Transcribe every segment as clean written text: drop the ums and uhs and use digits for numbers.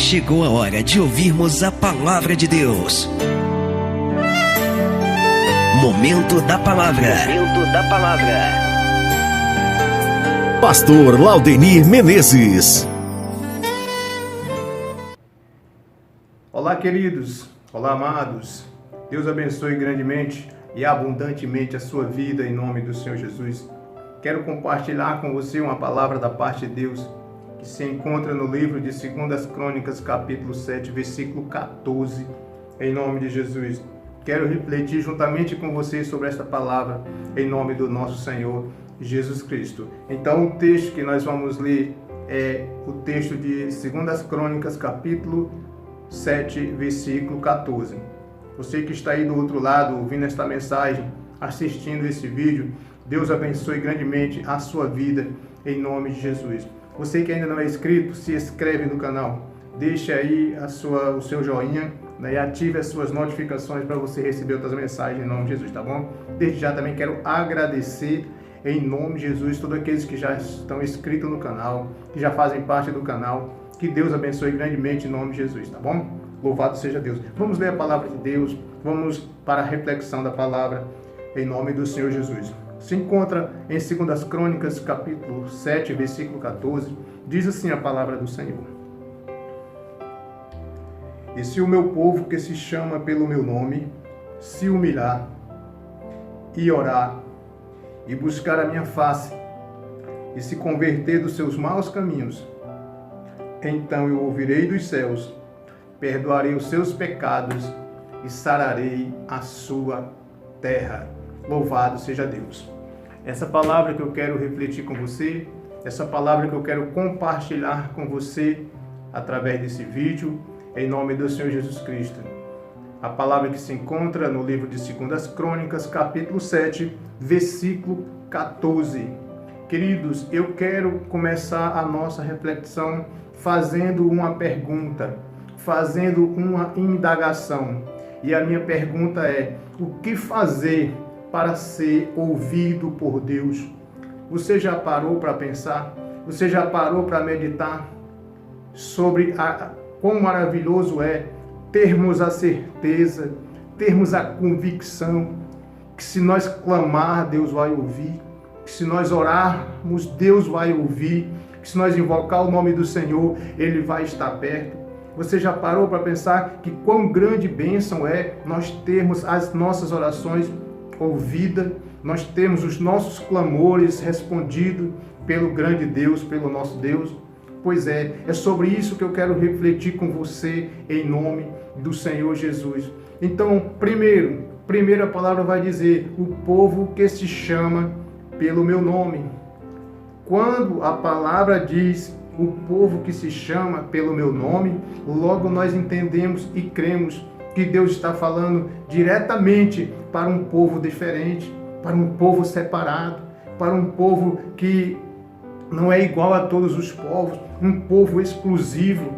Chegou a hora de ouvirmos a Palavra de Deus. Momento da Palavra. Momento da Palavra. Pastor Laudenir Menezes. Olá, queridos. Olá, amados. Deus abençoe grandemente e abundantemente a sua vida em nome do Senhor Jesus. Quero compartilhar com você uma palavra da parte de Deus que se encontra no livro de 2 Crônicas, capítulo 7, versículo 14, em nome de Jesus. Quero refletir juntamente com você sobre esta palavra, em nome do nosso Senhor Jesus Cristo. Então, o texto que nós vamos ler é o texto de 2 Crônicas, capítulo 7, versículo 14. Você que está aí do outro lado, ouvindo esta mensagem, assistindo esse vídeo, Deus abençoe grandemente a sua vida, em nome de Jesus. Você que ainda não é inscrito, se inscreve no canal, deixe aí o seu joinha, né, e ative as suas notificações para você receber outras mensagens em nome de Jesus, tá bom? Desde já também quero agradecer em nome de Jesus todos aqueles que já estão inscritos no canal, que já fazem parte do canal. Que Deus abençoe grandemente em nome de Jesus, tá bom? Louvado seja Deus. Vamos ler a palavra de Deus, vamos para a reflexão da palavra em nome do Senhor Jesus. Se encontra em 2 Crônicas, capítulo 7, versículo 14, diz assim a palavra do Senhor. E se o meu povo que se chama pelo meu nome se humilhar e orar e buscar a minha face e se converter dos seus maus caminhos, então eu ouvirei dos céus, perdoarei os seus pecados e sararei a sua terra. Louvado seja Deus. Essa palavra que eu quero refletir com você, essa palavra que eu quero compartilhar com você através desse vídeo, em nome do Senhor Jesus Cristo. A palavra que se encontra no livro de 2 Crônicas, capítulo 7, versículo 14. Queridos, eu quero começar a nossa reflexão fazendo uma pergunta, fazendo uma indagação. E a minha pergunta é: o que fazer para ser ouvido por Deus? Você já parou para pensar? Você já parou para meditar sobre quão maravilhoso é termos a certeza, termos a convicção que se nós clamar, Deus vai ouvir, que se nós orarmos, Deus vai ouvir, que se nós invocar o nome do Senhor, Ele vai estar perto? Você já parou para pensar que quão grande bênção é nós termos as nossas orações ouvidas, nós temos os nossos clamores respondidos pelo grande Deus, pelo nosso Deus? Pois é sobre isso que eu quero refletir com você em nome do Senhor Jesus. Então, primeiro a palavra vai dizer: o povo que se chama pelo meu nome. Quando a palavra diz o povo que se chama pelo meu nome, logo nós entendemos e cremos que Deus está falando diretamente para um povo diferente, para um povo separado, para um povo que não é igual a todos os povos, um povo exclusivo,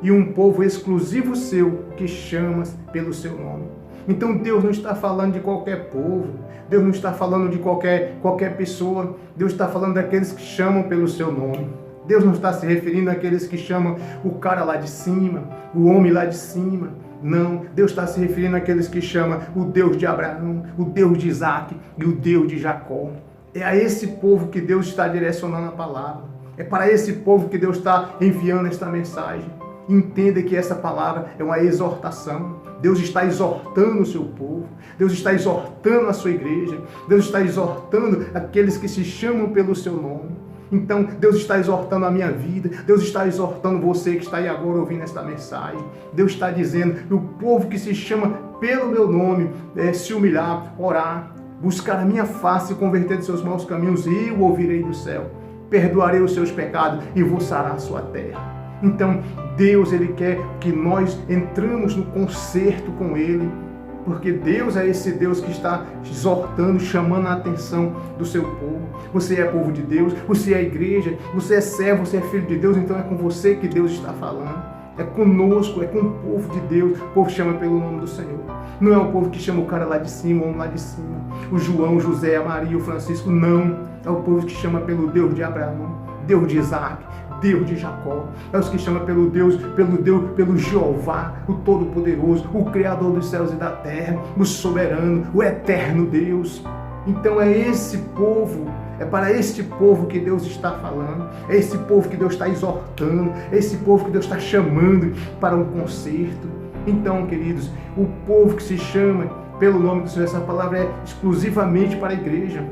e um povo exclusivo seu que chamas pelo seu nome. Então Deus não está falando de qualquer povo, Deus não está falando de qualquer pessoa, Deus está falando daqueles que chamam pelo seu nome. Deus não está se referindo àqueles que chamam o cara lá de cima, o homem lá de cima. Não, Deus está se referindo àqueles que chamam o Deus de Abraão, o Deus de Isaac e o Deus de Jacó. É a esse povo que Deus está direcionando a palavra. É para esse povo que Deus está enviando esta mensagem. Entenda que essa palavra é uma exortação. Deus está exortando o seu povo. Deus está exortando a sua igreja. Deus está exortando aqueles que se chamam pelo seu nome. Então, Deus está exortando a minha vida. Deus está exortando você que está aí agora ouvindo esta mensagem. Deus está dizendo que o povo que se chama pelo meu nome, se humilhar, orar, buscar a minha face e converter dos seus maus caminhos, e eu ouvirei do céu. Perdoarei os seus pecados e vou sarar a sua terra. Então, Deus, Ele quer que nós entramos no concerto com Ele, porque Deus é esse Deus que está exortando, chamando a atenção do seu povo. Você é povo de Deus, você é igreja, você é servo, você é filho de Deus, então é com você que Deus está falando. É conosco, é com o povo de Deus. O povo chama pelo nome do Senhor. Não é o povo que chama o cara lá de cima, o homem lá de cima, o João, o José, a Maria, o Francisco. Não, é o povo que chama pelo Deus de Abraão, Deus de Isaac, Deus de Jacó, é os que chama pelo Jeová, o Todo-Poderoso, o Criador dos céus e da terra, o soberano, o eterno Deus. Então é esse povo, é para este povo que Deus está falando, é esse povo que Deus está exortando, é esse povo que Deus está chamando para um concerto. Então, queridos, o povo que se chama pelo nome do Senhor, essa palavra é exclusivamente para a igreja,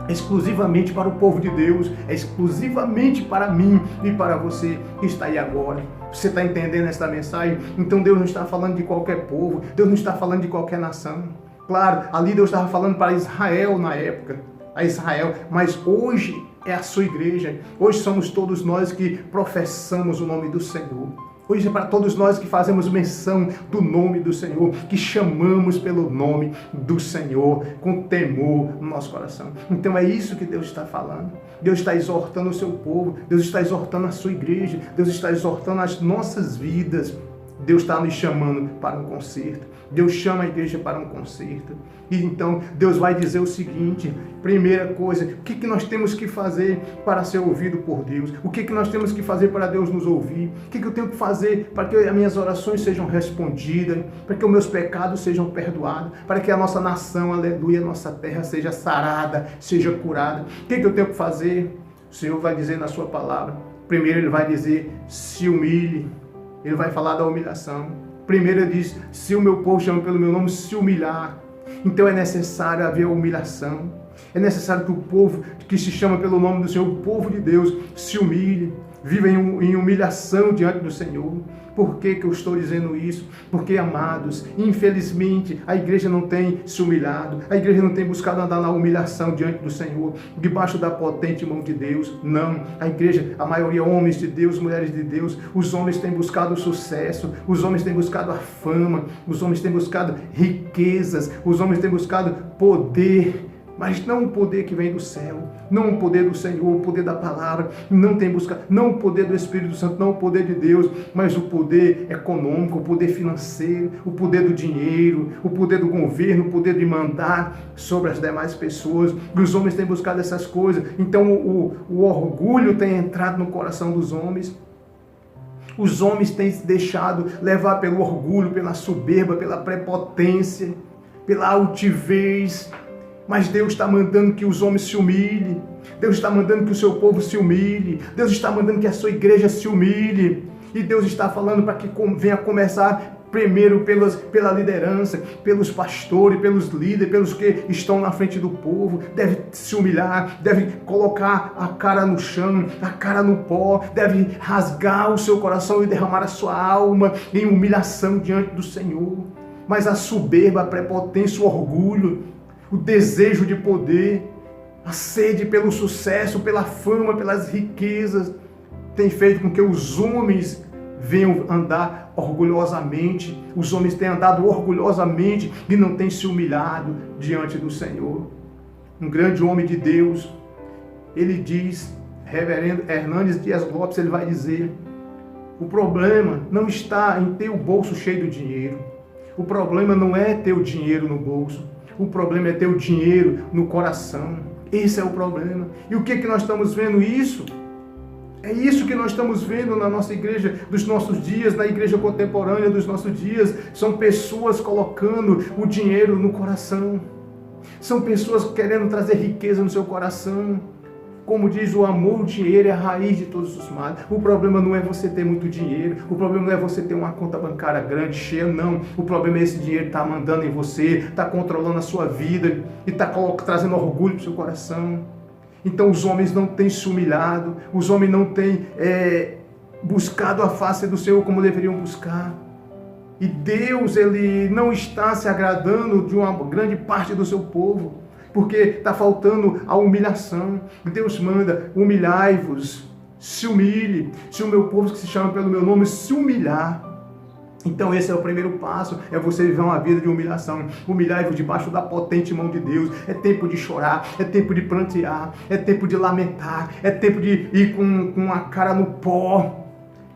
é exclusivamente para o povo de Deus, é exclusivamente para mim e para você que está aí agora. Você está entendendo esta mensagem? Então Deus não está falando de qualquer povo, Deus não está falando de qualquer nação. Claro, ali Deus estava falando para Israel na época, a Israel, mas hoje é a sua igreja, hoje somos todos nós que professamos o nome do Senhor. Hoje é para todos nós que fazemos menção do nome do Senhor, que chamamos pelo nome do Senhor, com temor no nosso coração. Então é isso que Deus está falando. Deus está exortando o seu povo, Deus está exortando a sua igreja, Deus está exortando as nossas vidas. Deus está nos chamando para um concerto. Deus chama a igreja para um concerto. E então Deus vai dizer o seguinte: primeira coisa, o que nós temos que fazer para ser ouvido por Deus? O que nós temos que fazer para Deus nos ouvir? O que eu tenho que fazer para que as minhas orações sejam respondidas? Para que os meus pecados sejam perdoados? Para que a nossa nação, aleluia, a nossa terra seja sarada, seja curada? O que eu tenho que fazer? O Senhor vai dizer na sua palavra. Primeiro Ele vai dizer: se humilhe. Ele vai falar da humilhação. Primeiro ele diz: se o meu povo chama pelo meu nome, se humilhar. Então é necessário haver humilhação. É necessário que o povo que se chama pelo nome do Senhor, o povo de Deus, se humilhe, viva em humilhação diante do Senhor. Por que eu estou dizendo isso? Porque, amados, infelizmente a igreja não tem se humilhado, a igreja não tem buscado andar na humilhação diante do Senhor, debaixo da potente mão de Deus. Não, a igreja, a maioria homens de Deus, mulheres de Deus, os homens têm buscado o sucesso, os homens têm buscado a fama, os homens têm buscado riquezas, os homens têm buscado poder, mas não o poder que vem do céu, não o poder do Senhor, o poder da palavra, não tem buscado, não o poder do Espírito Santo, não o poder de Deus, mas o poder econômico, o poder financeiro, o poder do dinheiro, o poder do governo, o poder de mandar sobre as demais pessoas. E os homens têm buscado essas coisas, então o orgulho tem entrado no coração dos homens. Os homens têm se deixado levar pelo orgulho, pela soberba, pela prepotência, pela altivez. Mas Deus está mandando que os homens se humilhem. Deus está mandando que o seu povo se humilhe. Deus está mandando que a sua igreja se humilhe. E Deus está falando para que venha começar primeiro pela liderança, pelos pastores, pelos líderes, pelos que estão na frente do povo. Deve se humilhar, deve colocar a cara no chão, a cara no pó, deve rasgar o seu coração e derramar a sua alma em humilhação diante do Senhor. Mas a soberba, a prepotência, o orgulho, o desejo de poder, a sede pelo sucesso, pela fama, pelas riquezas, tem feito com que os homens venham andar orgulhosamente. Os homens têm andado orgulhosamente e não têm se humilhado diante do Senhor. Um grande homem de Deus, ele diz, reverendo Hernandes Dias Lopes, ele vai dizer: o problema não está em ter o bolso cheio de dinheiro. O problema não é ter o dinheiro no bolso. O problema é ter o dinheiro no coração. Esse é o problema. E o que nós estamos vendo isso? É isso que nós estamos vendo na nossa igreja dos nossos dias, na igreja contemporânea dos nossos dias. São pessoas colocando o dinheiro no coração. São pessoas querendo trazer riqueza no seu coração. Como diz o amor, o dinheiro é a raiz de todos os males. O problema não é você ter muito dinheiro. O problema não é você ter uma conta bancária grande, cheia, não. O problema é esse dinheiro estar mandando em você, estar controlando a sua vida e estar trazendo orgulho para o seu coração. Então os homens não têm se humilhado, os homens não têm buscado a face do Senhor como deveriam buscar. E Deus, Ele não está se agradando de uma grande parte do seu povo, porque está faltando a humilhação. Deus manda: humilhai-vos, se humilhe. Se o meu povo que se chama pelo meu nome se humilhar. Então esse é o primeiro passo, é você viver uma vida de humilhação. Humilhai-vos debaixo da potente mão de Deus. É tempo de chorar, é tempo de prantear, é tempo de lamentar, é tempo de ir com a cara no pó.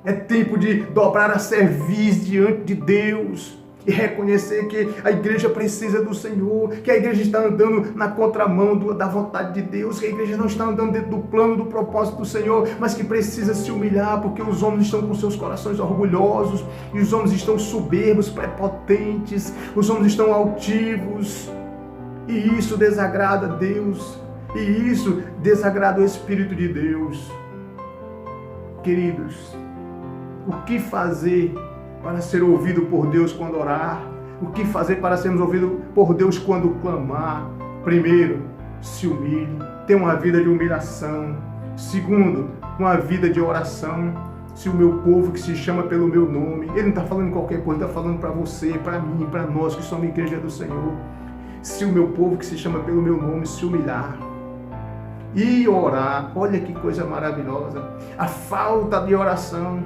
É tempo de dobrar a cerviz diante de Deus e reconhecer que a igreja precisa do Senhor, que a igreja está andando na contramão da vontade de Deus, que a igreja não está andando dentro do plano, do propósito do Senhor, mas que precisa se humilhar, porque os homens estão com seus corações orgulhosos, e os homens estão soberbos, prepotentes, os homens estão altivos, e isso desagrada a Deus, e isso desagrada o Espírito de Deus. Queridos, o que fazer para ser ouvido por Deus quando orar? O que fazer para sermos ouvidos por Deus quando clamar? Primeiro, se humilhe, tenha uma vida de humilhação. Segundo, uma vida de oração. Se o meu povo que se chama pelo meu nome, ele não está falando qualquer coisa, está falando para você, para mim, para nós que somos a igreja do Senhor. Se o meu povo que se chama pelo meu nome se humilhar e orar, olha que coisa maravilhosa. A falta de oração,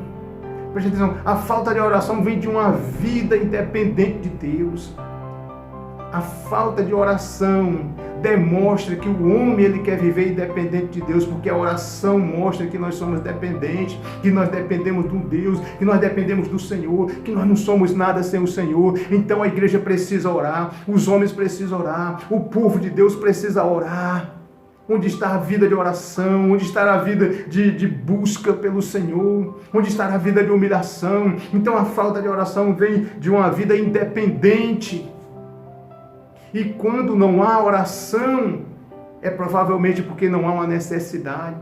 preste atenção, a falta de oração vem de uma vida independente de Deus. A falta de oração demonstra que o homem ele quer viver independente de Deus, porque a oração mostra que nós somos dependentes, que nós dependemos de um Deus, que nós dependemos do Senhor, que nós não somos nada sem o Senhor. Então a igreja precisa orar, os homens precisam orar, o povo de Deus precisa orar. Onde está a vida de oração? Onde está a vida de busca pelo Senhor? Onde está a vida de humilhação? Então a falta de oração vem de uma vida independente. E quando não há oração, é provavelmente porque não há uma necessidade.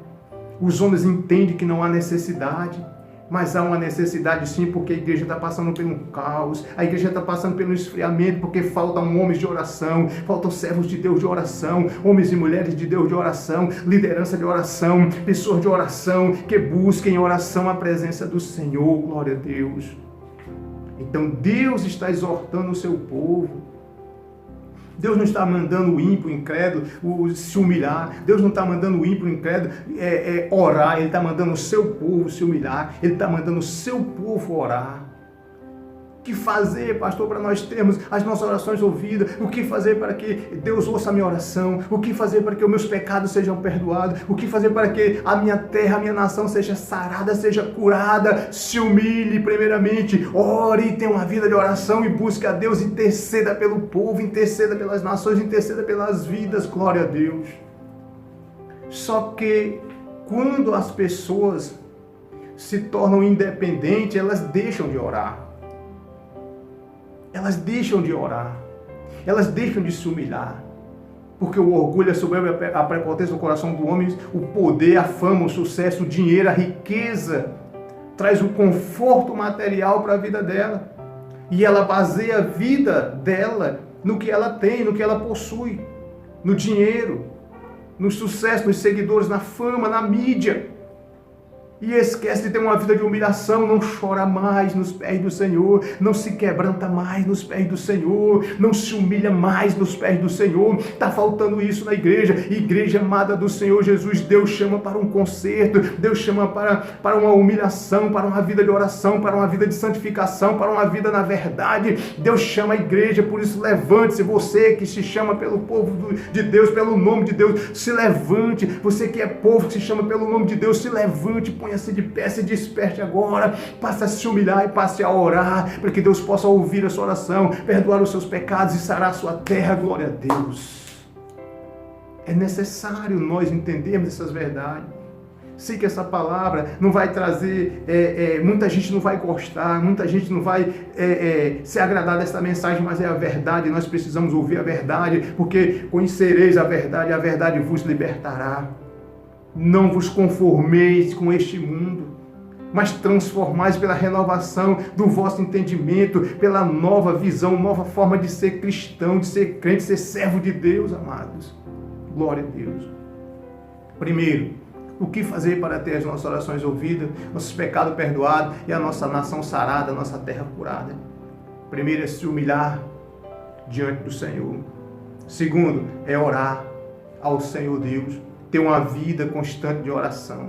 Os homens entendem que não há necessidade, mas há uma necessidade sim, porque a igreja está passando por um caos, a igreja está passando pelo esfriamento, porque faltam homens de oração, faltam servos de Deus de oração, homens e mulheres de Deus de oração, liderança de oração, pessoas de oração, que busquem em oração a presença do Senhor, glória a Deus. Então Deus está exortando o seu povo. Deus não está mandando o ímpio, o incrédulo, se humilhar. Deus não está mandando o ímpio, o incrédulo orar. Ele está mandando o seu povo se humilhar. Ele está mandando o seu povo orar. O que fazer, pastor, para nós termos as nossas orações ouvidas? O que fazer para que Deus ouça a minha oração? O que fazer para que os meus pecados sejam perdoados? O que fazer para que a minha terra, a minha nação seja sarada, seja curada? Se humilhe primeiramente, ore, tenha uma vida de oração e busque a Deus, interceda pelo povo, interceda pelas nações, interceda pelas vidas, glória a Deus. Só que quando as pessoas se tornam independentes, elas deixam de orar. Elas deixam de orar, elas deixam de se humilhar, porque o orgulho, a soberba, a prepotência do coração do homem, o poder, a fama, o sucesso, o dinheiro, a riqueza, traz o conforto material para a vida dela, e ela baseia a vida dela no que ela tem, no que ela possui, no dinheiro, no sucesso, nos seguidores, na fama, na mídia. E esquece de ter uma vida de humilhação, não chora mais nos pés do Senhor, não se quebranta mais nos pés do Senhor, não se humilha mais nos pés do Senhor. Está faltando isso na igreja. Igreja amada do Senhor Jesus, Deus chama para um conserto, Deus chama para uma humilhação, para uma vida de oração, para uma vida de santificação, para uma vida na verdade. Deus chama a igreja, por isso levante-se, você que se chama pelo povo de Deus, pelo nome de Deus, se levante. Você que é povo que se chama pelo nome de Deus, se levante, ponha-se de pé, se desperte agora, passe a se humilhar e passe a orar, para que Deus possa ouvir a sua oração, perdoar os seus pecados e sarar a sua terra, glória a Deus. É necessário nós entendermos essas verdades. Sei que essa palavra não vai trazer, muita gente não vai gostar, muita gente não vai se agradar dessa mensagem, mas é a verdade, nós precisamos ouvir a verdade, porque conhecereis a verdade vos libertará. Não vos conformeis com este mundo, mas transformais pela renovação do vosso entendimento, pela nova visão, nova forma de ser cristão, de ser crente, de ser servo de Deus, amados. Glória a Deus. Primeiro, o que fazer para ter as nossas orações ouvidas, nossos pecados perdoados e a nossa nação sarada, a nossa terra curada? Primeiro é se humilhar diante do Senhor. Segundo, é orar ao Senhor Deus, ter uma vida constante de oração.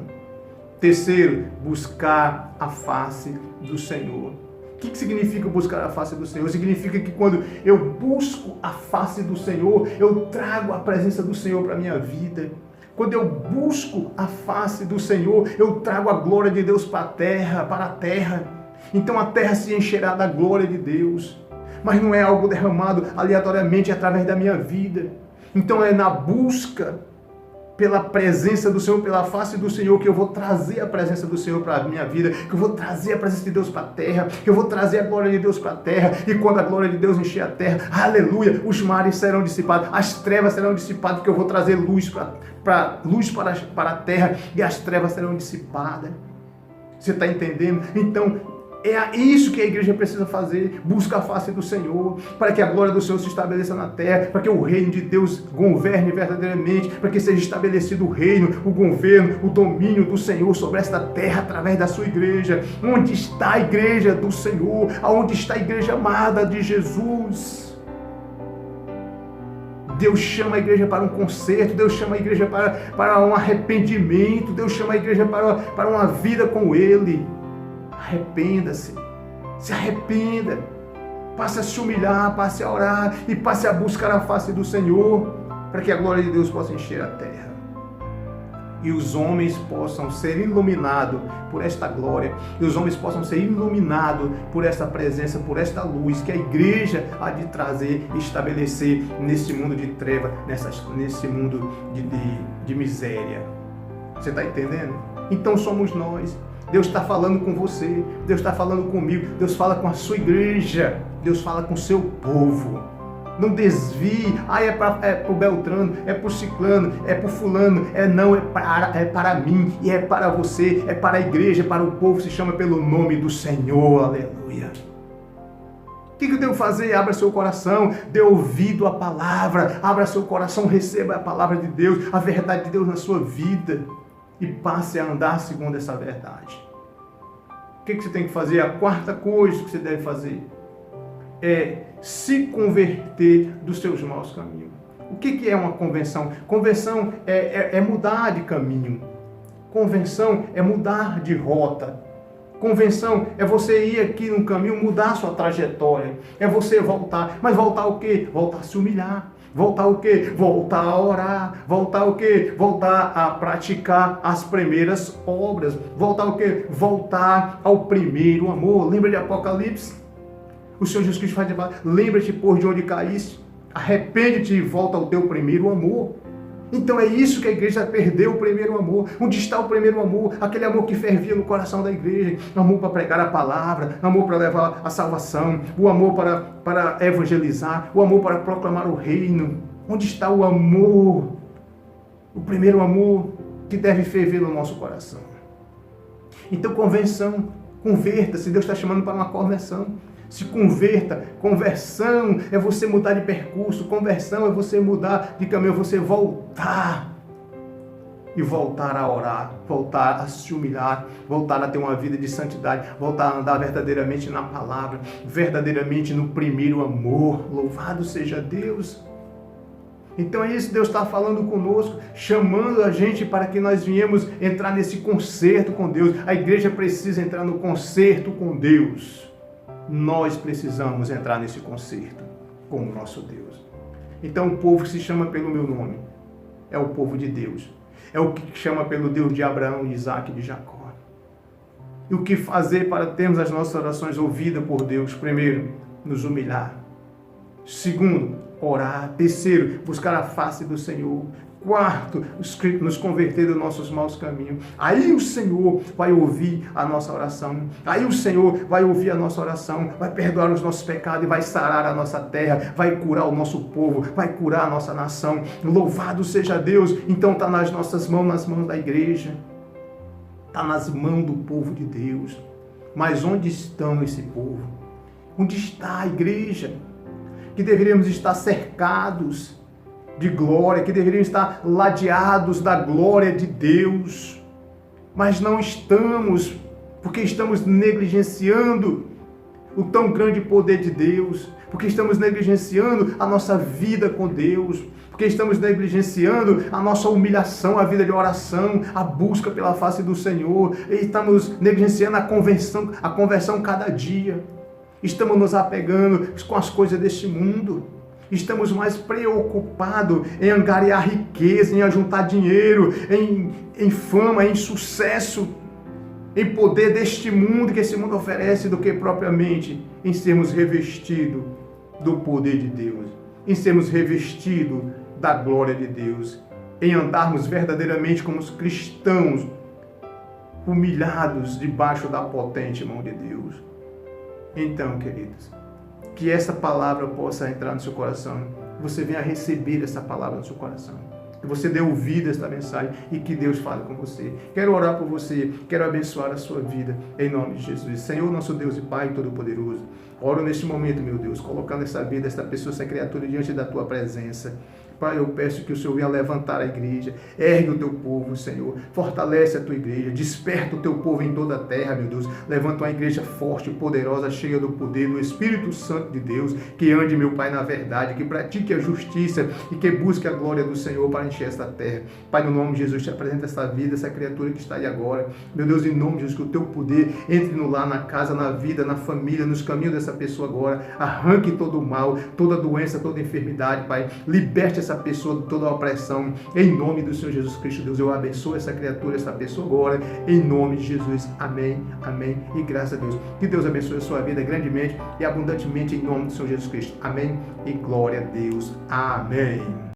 Terceiro, buscar a face do Senhor. O que significa buscar a face do Senhor? Significa que quando eu busco a face do Senhor, eu trago a presença do Senhor para a minha vida. Quando eu busco a face do Senhor, eu trago a glória de Deus para a terra. Então a terra se encherá da glória de Deus. mas não é algo derramado aleatoriamente através da minha vida. Então é na busca pela presença do Senhor, pela face do Senhor, que eu vou trazer a presença do Senhor para a minha vida, que eu vou trazer a presença de Deus para a terra, que eu vou trazer a glória de Deus para a terra, e quando a glória de Deus encher a terra, aleluia, os mares serão dissipados, as trevas serão dissipadas, porque eu vou trazer luz para a terra, e as trevas serão dissipadas. Você está entendendo? Então, é isso que a igreja precisa fazer, busca a face do Senhor, para que a glória do Senhor se estabeleça na terra, para que o reino de Deus governe verdadeiramente, para que seja estabelecido o reino, o governo, o domínio do Senhor sobre esta terra, através da sua igreja. Onde está a igreja do Senhor? Aonde está a igreja amada de Jesus? Deus chama a igreja para um conserto, Deus chama a igreja para um arrependimento, Deus chama a igreja para uma vida com Ele. Arrependa-se, se arrependa, passe a se humilhar, passe a orar e passe a buscar a face do Senhor, para que a glória de Deus possa encher a terra e os homens possam ser iluminados por esta glória, e os homens possam ser iluminados por esta presença, por esta luz que a igreja há de trazer e estabelecer nesse mundo de treva, nesse mundo de miséria. Você está entendendo? Então somos nós. Deus está falando com você, Deus está falando comigo, Deus fala com a sua igreja, Deus fala com o seu povo. Não desvie, é para o Beltrano, é para o Ciclano, é para o Fulano, é para mim e é para você, é para a igreja, para o povo, se chama pelo nome do Senhor, aleluia. O que eu devo fazer? Abra seu coração, dê ouvido à palavra, abra seu coração, receba a palavra de Deus, a verdade de Deus na sua vida. E passe a andar segundo essa verdade. O que você tem que fazer? A quarta coisa que você deve fazer é se converter dos seus maus caminhos. O que é uma conversão? Conversão é mudar de caminho. Conversão é mudar de rota. Conversão é você ir aqui num caminho, mudar a sua trajetória. É você voltar. Mas voltar o quê? Voltar a se humilhar. Voltar o quê? Voltar a orar. Voltar o quê? Voltar a praticar as primeiras obras. Voltar o quê? Voltar ao primeiro amor. Lembra de Apocalipse? O Senhor Jesus Cristo faz debate. Lembra-te, por de onde caíste. Arrepende-te e volta ao teu primeiro amor. Então é isso que a igreja perdeu, o primeiro amor. Onde está o primeiro amor? Aquele amor que fervia no coração da igreja. Amor para pregar a palavra, amor para levar a salvação, o amor para evangelizar, o amor para proclamar o reino. Onde está o amor? O primeiro amor que deve ferver no nosso coração. Então converta-se. Deus está chamando para uma conversão. Se converta. Conversão é você mudar de percurso. Conversão é você mudar de caminho, é você voltar. E voltar a orar, voltar a se humilhar, voltar a ter uma vida de santidade, voltar a andar verdadeiramente na palavra, verdadeiramente no primeiro amor. Louvado seja Deus. Então é isso que Deus está falando conosco, chamando a gente para que nós viemos entrar nesse concerto com Deus. A igreja precisa entrar no concerto com Deus. Nós precisamos entrar nesse concerto com o nosso Deus. Então o povo que se chama pelo meu nome é o povo de Deus. É o que chama pelo Deus de Abraão, de Isaac e de Jacó. E o que fazer para termos as nossas orações ouvidas por Deus? Primeiro, nos humilhar. Segundo, orar. Terceiro, buscar a face do Senhor. Quarto, nos converter dos nossos maus caminhos. Aí o Senhor vai ouvir a nossa oração. Aí o Senhor vai ouvir a nossa oração, vai perdoar os nossos pecados e vai sarar a nossa terra, vai curar o nosso povo, vai curar a nossa nação. Louvado seja Deus. Então está nas nossas mãos, nas mãos da igreja. Está nas mãos do povo de Deus. Mas onde estão esse povo? Onde está a igreja? Que deveríamos estar cercados de glória, que deveriam estar ladeados da glória de Deus, mas não estamos, porque estamos negligenciando o tão grande poder de Deus, porque estamos negligenciando a nossa vida com Deus, porque estamos negligenciando a nossa humilhação, a vida de oração, a busca pela face do Senhor, e estamos negligenciando a conversão cada dia, estamos nos apegando com as coisas deste mundo. Estamos mais preocupados em angariar riqueza, em ajuntar dinheiro, em fama, em sucesso, em poder deste mundo que esse mundo oferece, do que propriamente em sermos revestidos do poder de Deus, em sermos revestidos da glória de Deus, em andarmos verdadeiramente como os cristãos, humilhados debaixo da potente mão de Deus. Então, queridos, que essa palavra possa entrar no seu coração, que você venha receber essa palavra no seu coração, que você dê ouvido a esta mensagem e que Deus fale com você. Quero orar por você, quero abençoar a sua vida, em nome de Jesus. Senhor, nosso Deus e Pai Todo-Poderoso, oro neste momento, meu Deus, colocando essa vida, esta pessoa, essa criatura diante da Tua presença. Pai, eu peço que o Senhor venha levantar a igreja, ergue o Teu povo, Senhor, fortalece a Tua igreja, desperta o Teu povo em toda a terra, meu Deus, levanta uma igreja forte, poderosa, cheia do poder do Espírito Santo de Deus, que ande, meu Pai, na verdade, que pratique a justiça e que busque a glória do Senhor para encher esta terra. Pai, no nome de Jesus, te apresenta essa vida, essa criatura que está aí agora, meu Deus, em nome de Jesus, que o Teu poder entre no lar, na casa, na vida, na família, nos caminhos dessa pessoa agora, arranque todo o mal, toda doença, toda enfermidade, Pai, liberte essa pessoa de toda a opressão, em nome do Senhor Jesus Cristo. Deus, eu abençoo essa criatura, essa pessoa agora, em nome de Jesus, amém, amém, e graças a Deus, que Deus abençoe a sua vida grandemente e abundantemente, em nome do Senhor Jesus Cristo, amém, e glória a Deus, amém.